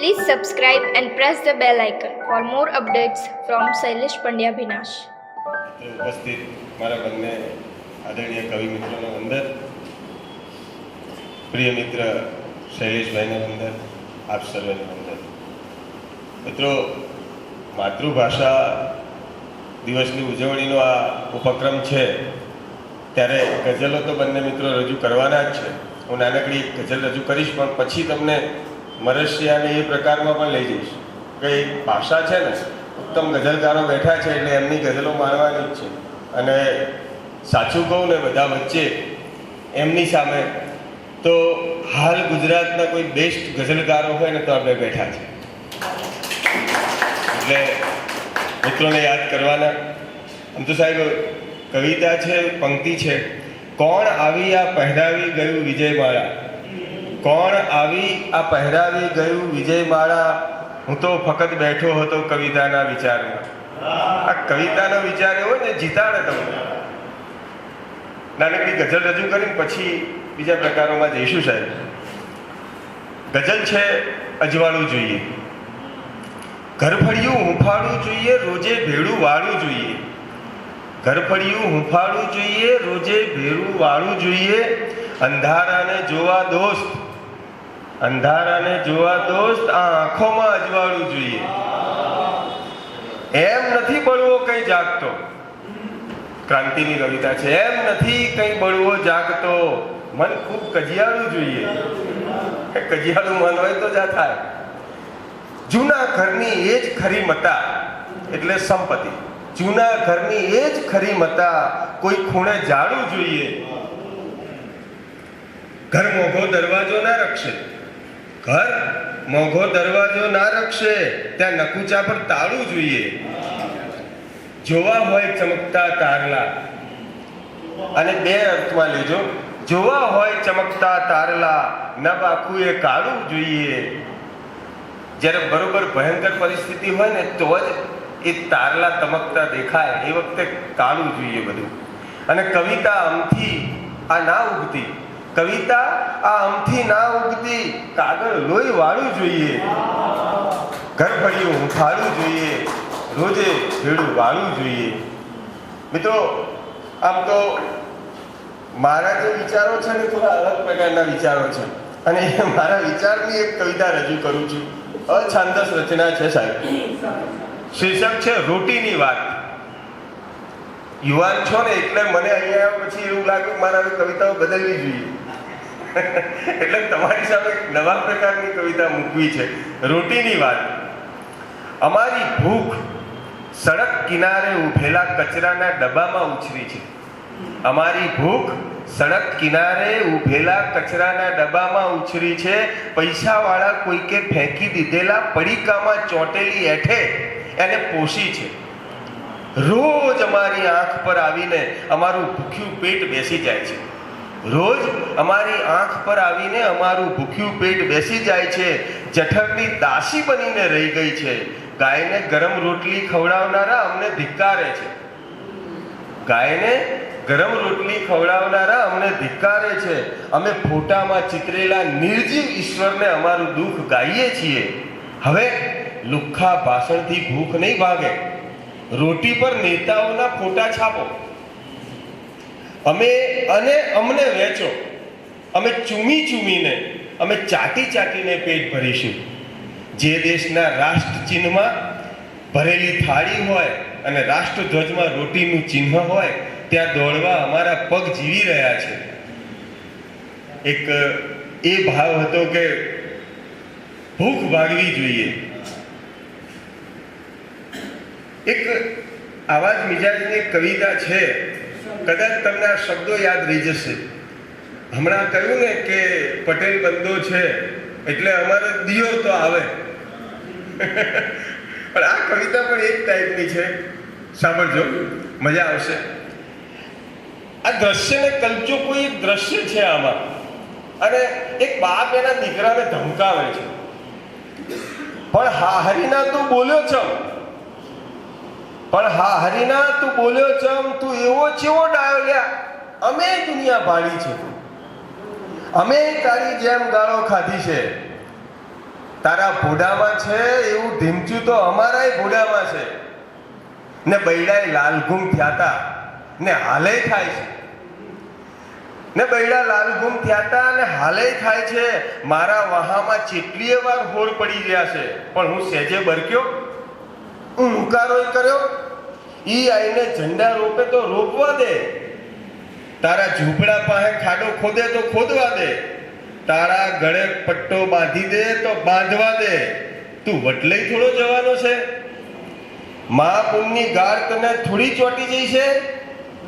Please subscribe and press the bell icon for more updates from Shailesh Pandya Bhinash. ઉપસ્થિત મારા બંને આદરણીય કવિ મિત્રોનો વંદન, પ્રિય મિત્ર શૈલેષભાઈને વંદન, આપ સર્વેને વંદન. મિત્રો, માતૃભાષા દિવસની ઉજવણીનો આ ઉપક્રમ છે ત્યારે ગઝલો તો બંને મિત્રો રજૂ કરવાના જ છે. હું નાનકડી ગઝલ રજૂ કરીશ, પણ પછી તમને મરસિયાને એ પ્રકારમાં પણ લઈ જઈશ કે એક ભાષા છે ને, ઉત્તમ ગઝલકારો બેઠા છે એટલે એમની ગઝલો માણવાની જ છે. અને સાચું કહું ને, બધા વચ્ચે એમની સામે તો હાલ ગુજરાતના કોઈ બેસ્ટ ગઝલકારો હોય ને તો આપણે બેઠા છે. એટલે મિત્રોને યાદ કરવાના. આમ તો સાહેબ કવિતા છે, પંક્તિ છે, કોણ આવી આ પહેરાવી ગયું વિજયમાળા, કોણ આવી આ પહેરાવી ગયું વિજયમાળા, હું તો ફક્ત બેઠો હતો કવિતાના વિચારમાં. આ કવિતાનો વિચાર એવો ને જીતાડે તમને. નાનકડી ગઝલ રજૂ કરીને પછી બીજા પ્રકારોમાં જઈશું સાહેબ. ગઝલ છે અજવાળું જોઈએ, ઘરફળિયું હુંફાળું જોઈએ, રોજે ભેળું વાળું જોઈએ. ઘરફળિયું હુંફાળું જોઈએ, રોજે ભેળું વાળું જોઈએ. અંધારાને જોવા દોસ્ત, અંધારાને જોવા દોસ્ત, આ આંખોમાં અજવાળું જોઈએ. એમ નથી બળવો કઈ જાગતો, ક્રાંતિની કવિતા છે. એમ નથી કઈ બળવો જાગતો, મન ખૂબ કજિયાળું જોઈએ. કજિયાળું મન હોય તો જા થાય. જૂના ઘરની એ જ ખરી મતા, એટલે સંપત્તિ. જૂના ઘરની એ જ ખરી મતા, કોઈ ખૂણે જાળું જોઈએ. ઘર મોઘો દરવાજો ના રખશે, ઘર મોઘો દરવાજો ના રખશે, ત્યાં નકુચા પર તાળું જોઈએ. જોવા હોય ચમકતા તારલા, અને બે અર્થમાં લેજો. જોવા હોય ચમકતા તારલા, નભ આખું એ કાળું જોઈએ. જ્યારે બરોબર ભયંકર પરિસ્થિતિ હોય ને તો જ એ તારલા તમકતા દેખાય, એ વખતે કાળું જોઈએ બધું. અને કવિતા આમથી આ ના ઉગતી, કવિતા આ આમથી ના ઉગતી, કાગળ લોહી વાળું જોઈએ. ઘરફળિયું હુંફાળું જોઈએ, રોજે ભેળું વાળું જોઈએ. મિત્રો, આમ તો મારા જે વિચારો છે ને થોડા અલગ પ્રકારના વિચારો છે, અને મારા વિચારની એક કવિતા રજૂ કરું છું. અછાંદસ રચના છે સાહેબ. શીર્ષક છે રોટીની વાત. યુવાન છો ને એટલે મને અહીંયા પછી એવું લાગ્યું મારે કવિતાઓ બદલવી જોઈએ. એટલે તમારી સામે નવા પ્રકારની કવિતા મૂકવી છે. રોટીની વાત. અમારી ભૂખ સડક કિનારે ઉભેલા કચરાના ડબ્બામાં ઉછરી છે. અમારી ભૂખ સડક કિનારે ઉભેલા કચરાના ડબ્બામાં ઉછરી છે. પૈસાવાળા કોઈકે ફેંકી દીધેલા પડીકામાં ચોંટેલી એઠે એને પોષી છે. રોજ અમારી આંખ પર આવીને અમારું ભૂખ્યું પેટ બેસી જાય છે. રોજ અમારી આંખ પર આવીને અમારું ભૂખ્યું પેટ બેસી જાય છે. જઠરની દાસી બનીને રહી ગઈ છે. ગાયને ગરમ રોટલી ખવડાવનારા અમને ધિક્કારે છે. ગાયને ગરમ રોટલી ખવડાવનારા અમને ધિક્કારે છે. અમે ફોટામાં ચિતરેલા નિર્જીવ ઈશ્વરને અમારું દુઃખ ગાઈએ છીએ. હવે લુખ્ખા ભાષણથી ભૂખ નહીં ભાગે, રોટી પર નેતાઓના ફોટા છાપો. અમને વેચો. અમે ચૂમી ચૂમીને, અમે ચાટી ચાટીને પેટ ભરીશું. જે દેશના રાષ્ટ્ર ચિહ્નમાં ભરેલી થાળી હોય અને રાષ્ટ્રધ્વજમાં રોટીનું ચિહ્ન હોય ત્યાં દોડવા અમારા પગ જીવી રહ્યા છે. એક એ ભાવ હતો કે ભૂખ ભાગવી જોઈએ. એક આવા જ મિજાજની કવિતા છે, કદાચ તમને આ શબ્દો યાદ રહી જશે. હમણાં કહ્યું ને કે પટેલ બંધો છે એટલે અમારે દિયોર તો આવે. પણ આ કવિતા પણ એક ટાઈપની છે, સાંભળજો, મજા આવશે. આ દ્રશ્યને કલ્ચો કોઈ એક દ્રશ્ય છે આમાં, અને એક બાપ એના દીકરાને ધમકાવે છે, પણ હા હરીના તું બોલ્યો ચમ, પણ હા હરીના તું બોલ્યો ચમ, તું એવો ચેવો ડાયો લ્યા, અમે દુનિયા ભાળી છે, અમે તારી જેમ ગાળો ખાધી છે. તારા ભોડામાં છે એવું ઢીમચું તો અમારાય ભોડામાં છે. ને બૈડાએ લાલઘૂમ થયા તા ને હાલે થાય છે. ને બૈડા લાલઘૂમ થયા તા ને હાલે થાય છે. મારા વહામાં ચેટલીય વાર હોળ પડી ગયા છે, પણ હું સહેજે બરક્યો, હું હુંકારોય કર્યો. ઈ આઈને ઝંડા રોપે તો રોપવા દે, તારા ઝૂંપડા પાસે ખાડો ખોદે તો ખોદવા દે, તારા ગળે પટ્ટો બાંધી દે તો બાંધવા દે. તું વટલઈ થોડો જવાનો છે? મહાપુણની ગાળ તને થોડી ચોટી જઈ છે?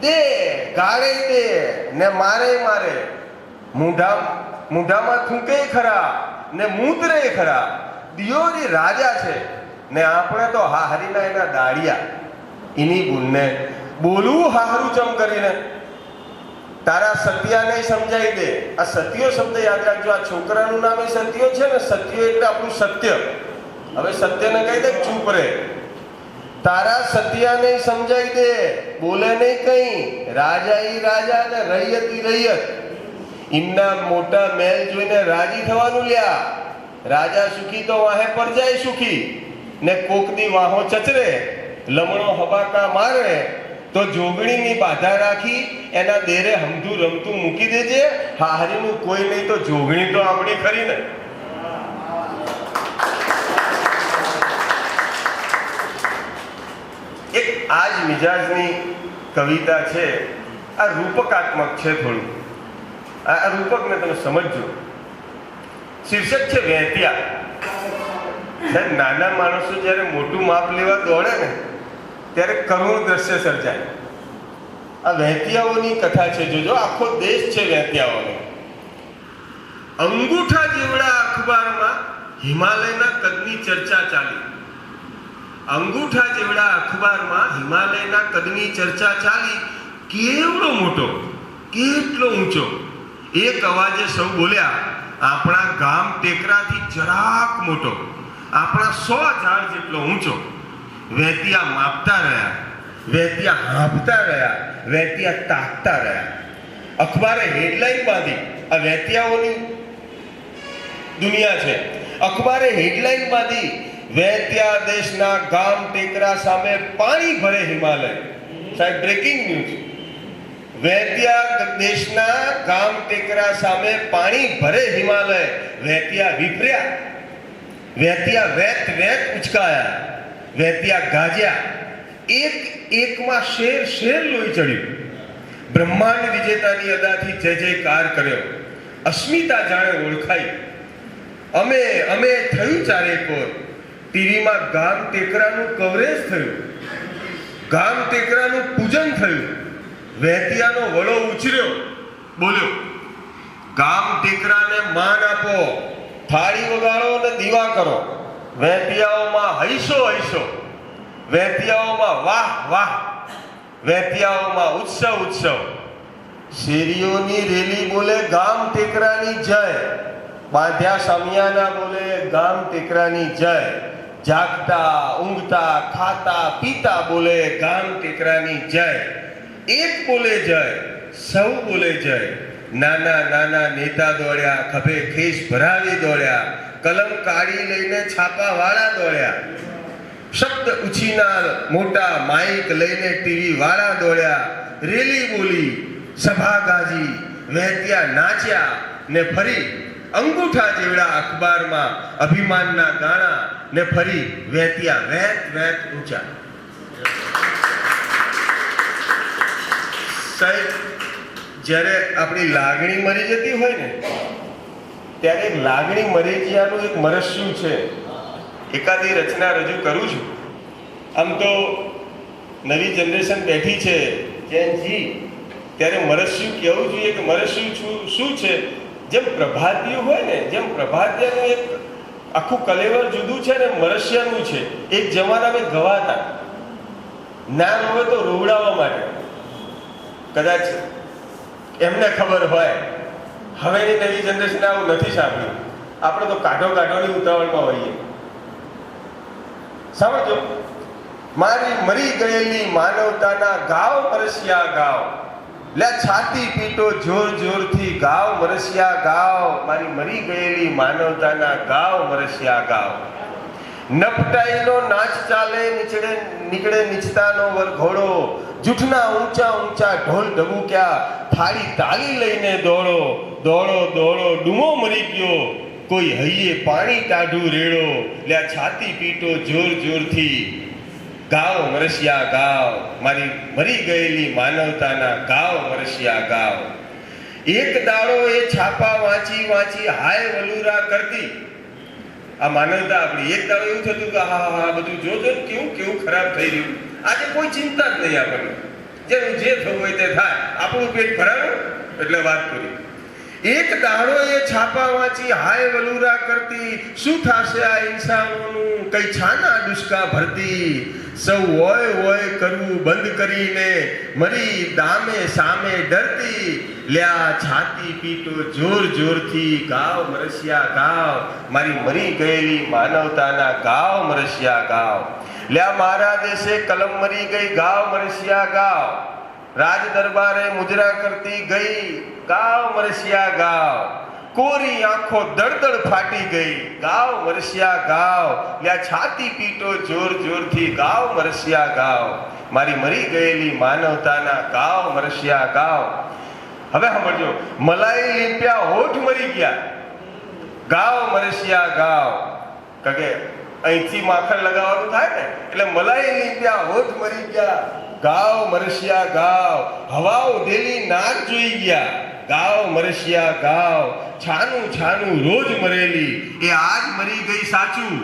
દે, ગાળે દે ને મારે. મૂઢામાં થૂંકે ખરા ને મૂતરે ખરા. દિયોરી રાજા છે ને આપણે તો હાહરીના એના દાળિયા. એની ગુણને બોલવું હાહરું ચમ કરીને. તારા સત્યાને સમજાવી દે. આ સત્યો શબ્દ યાદ રાખજો. આ છોકરાનું નામ એ સત્યો છે ને. સત્યો એટલે આપણું સત્ય. હવે સત્યને કહી દે ચૂપ રે. તારા સત્યાને સમજાવી દે, બોલે નહીં કઈ. રાજા ઈ રાજા ને રૈયત ઈ રૈયત. ઇમના મોટા મહેલ જોઈને રાજી થવાનું લ્યા. રાજા સુખી તો વાહે પરજાય સુખી. ને કોકની વાહો ચચરે, લમણો હબાકા મારે તો જોગણીની બાધા રાખી એના દેરે હમધું રમતું મૂકી દેજે. હાહરીનું કોઈ નહીં તો જોગણી તો આપણી ખરી ને. એક આ જ મિજાજની કવિતા છે. આ રૂપકાત્મક છે થોડું. આ રૂપકને તમે સમજજો. શીર્ષક છે વહેત્યા. નાના માણસો જ્યારે મોટું માપ લેવા દોડે ને ત્યારે કરુણ દ્રશ્ય સર્જાય. આ વહેતિયાઓની કથા છે. જોજો, આખો દેશ છે વહેતિયાઓનો. અંગૂઠા જેવડા અખબારમાં હિમાલયના કદની ચર્ચા ચાલી. અંગૂઠા જેવડા અખબારમાં હિમાલયના કદની ચર્ચા ચાલી. કેવડો મોટો, કેટલો ઊંચો. એક અવાજે સૌ બોલ્યા, આપણા ગામ ટેકરાથી જરાક મોટો, આપણા 100 ઝાડ જેટલો ઊંચો. વહેતિયા માપતા રહ્યા, વહેતિયા હાંફતા રહ્યા, વહેતિયા તાકતા રહ્યા. અખબારે હેડલાઈન બાંધી. આ વહેતિયાઓની દુનિયા છે. અખબારે હેડલાઈન બાંધી, વહેતિયા દેશના ગામ ટેકરા સામે પાણી ભરે હિમાલય. સાહેબ, બ્રેકિંગ ન્યૂઝ. વહેતિયા દેશના ગામ ટેકરા સામે પાણી ભરે હિમાલય. વહેતિયા વિફર્યા, વહેતિયા વેત ઉચકાયા, વહેતિયા ગાજ્યા. એકમાં શેર લોહી ચડ્યું. બ્રહ્માંડ વિજેતાની અદાથી જય જયકાર કર્યો. અસ્મિતા જાણે ઓળખાઈ. અમે થયું ચારેકોર. ટીવીમાં ગામ ટેકરાનું કવરેજ થયું, ગામ ટેકરાનું પૂજન થયું. વહેતિયાનો વડો ઉછર્યો, બોલ્યો, ગામ ટેકરાને માન આપો, થાળી વગાડો અને દીવા કરો. વહેતિયાઓમાં હૈસો, વહેતિયાઓમાં વાહ વાહ, વહેતિયાઓમાં ઉત્સવ. શેરીઓની રેલી બોલે ગામ ટેકરાની જય. બાંધ્યા સમિયાના બોલે ગામ ટેકરાની જય. જાગતા, ઊંઘતા, ખાતા, પીતા બોલે ગામ ટેકરાની જય. એક બોલે જય, સૌ બોલે જય. નાના નેતા દોડ્યા, ખભે ખેસ ભરાવી દોડ્યા, કલમ કાઢી લઈને છાપા વાળા દોડ્યા. શબ્દ ઉછીના મોટા માઇક લઈને ટીવી વાળા દોડ્યા. રેલી બોલી, સભા ગાજી, વહેતિયા નાચ્યા ને ફરી અંગૂઠા જેવડા અખબારમાં અભિમાનના ગાણા ને ફરી વહેતિયા વેત ઊંચા. સાહેબ, જ્યારે આપણી લાગણી મરી જતી હોય ને ત્યારે લાગણી મરેજિયાનું એક મરસ્યું છે. એકાદી રચના રજૂ કરું છું. આમ તો નવી જનરેશન બેઠી છે, જેનજી, ત્યારે મરસ્યું કહેવું જોઈએ કે મરસ્યું શું છે. જેમ પ્રભાતિયું હોય ને, જેમ પ્રભાતિયાનું એક આખું કલેવર જુદું છે ને મરસ્યાનું છે. એક જમાનામાં ગવાતા નામ હોય તો રોવડાવવા માટે, કદાચ એમને ખબર હોય. હવેની નવી જનરેશન આવું નથી સાંભળ્યું. આપણે તો કાઢોની ઉતાવળમાં હોઈએ. સમજો, મારી મરી ગયેલી માનવતાના ગાવ મરસિયા ગાવ. લે છાતી પીટો જોર જોરથી ગાવ મરસિયા ગાવ, મારી મરી ગયેલી માનવતાના ગાવ મરસિયા ગાવ. નપટાઈનો નાચ ચાલે નીકળે નીચતાનો વરઘોડો, જૂઠના ઊંચા ઊંચા ઢોલ ઢબુક્યા, થાળી તાળી લઈને દોડો દોડો દોડો, ડૂમો મરી ગયો કોઈ હૈયે પાણી ટાઢું રેડો. લે છાતી પીટો જોર જોરથી ગાવ મરસિયા ગાવ, મારી મરી ગયેલી માનવતાના ગાવ મરસિયા ગાવ. એક દાડો એ છાપા વાંચી વાંચી હાય વલુરા કરતી. આ માનવતા આપણી. એક દાડો એવું થતું કે હા હા બધું જોજો કેવું કેવું ખરાબ થઈ રહ્યું. આજે કોઈ ચિંતા જ નહીં આપણને, જેનું જે થવું હોય તે થાય, આપણું પેટ ભરાયું એટલે વાત કરી. એક દાડો એ છાપા વાંચી હાય વલુરા કરતી, શું થશે આ ઇન્સાનોનું કઈ છાના ડુસકા ભરતી. સૌ હોય કરવું બંધ કરીને મરી દામે સામે ડરતી. લ્યા છાતી પીટો જોર જોરથી ગાવ મરસિયા ગાવ, મારી મરી ગયેલી માનવતાના ગાવ મરસિયા ગાવ. લ્યા મારા દેશે કલમ મરી ગઈ ગાવ મરસિયા ગાવ, રાજ દરબારે મુજરા કરતી ગઈ ગાવ મરસિયા ગાવ, કોરી આંખો દળદળ ફાટી ગઈ ગાવ મરસિયા ગાવ. લ્યા છાતી પીટો જોર જોરથી ગાવ મરસિયા ગાવ, મારી મરી ગયેલી માનવતાના ગાવ મરસિયા ગાવ. હવે સાંભળજો, મલાઈ લીંપ્યા હોઠ મરી ગયા ગાવ મરસિયા ગાવ. કે અહીંથી માખણ લગાવવાનું થાય ને એટલે મલાઈ લીંપ્યા હોઠ મરી ગયા ગાવ મરસિયા ગાવ. હવા ઉધેલી નાક જોઈ ગયા ગાવ મરસિયા ગાવ. છાનું છાનું રોજ મરેલી એ આજ મરી ગઈ સાચું.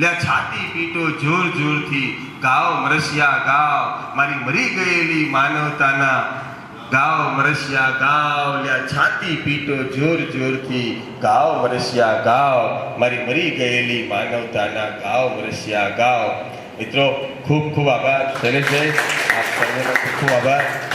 લે છાતી પીટો જોર જોરથી ગાવ મરસિયા ગાવ, મારી મરી ગયેલી માનવતાના ગાવ મરસિયા ગાવ. લે છાતી પીટો જોર જોરથી ગાવ મરસિયા ગાવ, મારી મરી ગયેલી માનવતાના ગાવ મરસિયા ગાવ. મિત્રો ખૂબ ખૂબ આભાર શૈલેષભાઈ, આપ સર્વેનો ખૂબ ખૂબ આભાર.